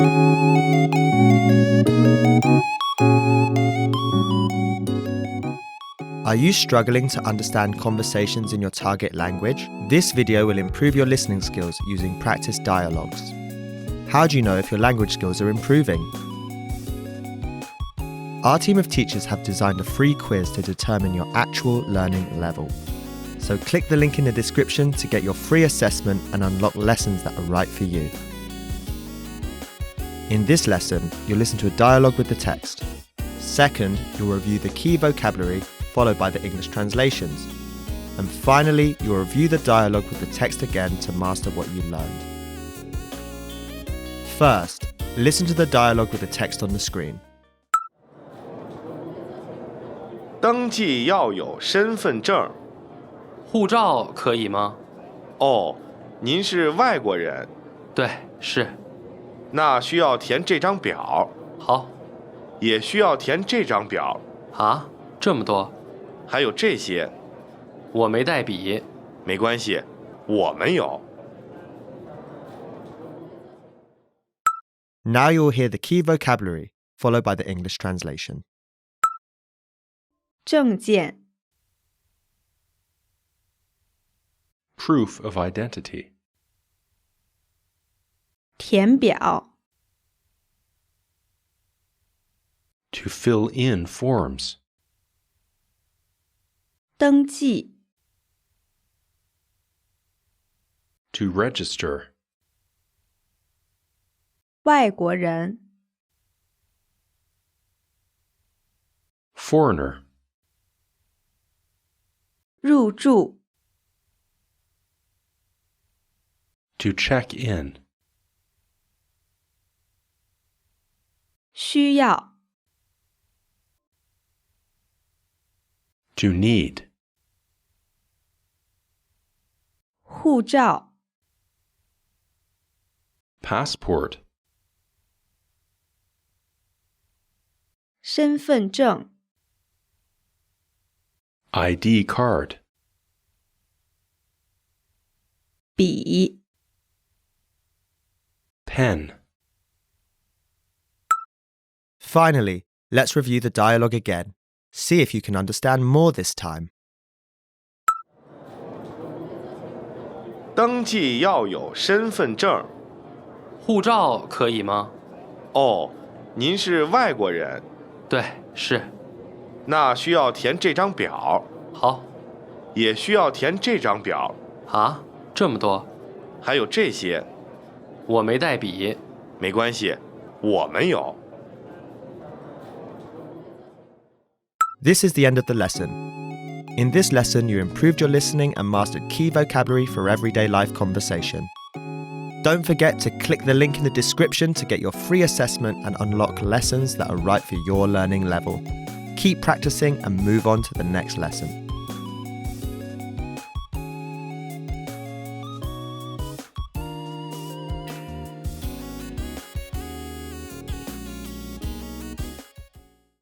Are you struggling to understand conversations in your target language? This video will improve your listening skills using practice dialogues. How do you know if your language skills are improving? Our team of teachers have designed a free quiz to determine your actual learning level. So click the link in the description to get your free assessment and unlock lessons that are right for you. In this lesson, you'll listen to a dialogue with the text. Second, you'll review the key vocabulary, followed by the English translations. And finally, you'll review the dialogue with the text again to master what you learned. First, listen to the dialogue with the text on the screen. 登记要有身份证。护照可以吗？哦，您是外国人，对，是。那需要填这张表，好。也需要填这张表。啊，这么多？还有这些。我没带笔。没关系，我们有。Now you'll hear the key vocabulary, followed by the English translation. 证件 Proof of identity. 填表 To fill in forms. 登记 To register. 外国人 Foreigner. 入住 To check in. 需要 To need. 护照 Passport. 身份证 ID card. 笔 Pen. Finally, let's review the dialogue again. See if you can understand more this time. 登记要有身份证。护照可以吗？哦，您是外国人，对，是。那需要填这张表，好。也需要填这张表。啊，这么多？还有这些。我没带笔。没关系，我们有。This is the end of the lesson. In this lesson, you improved your listening and mastered key vocabulary for everyday life conversation. Don't forget to click the link in the description to get your free assessment and unlock lessons that are right for your learning level. Keep practicing and move on to the next lesson.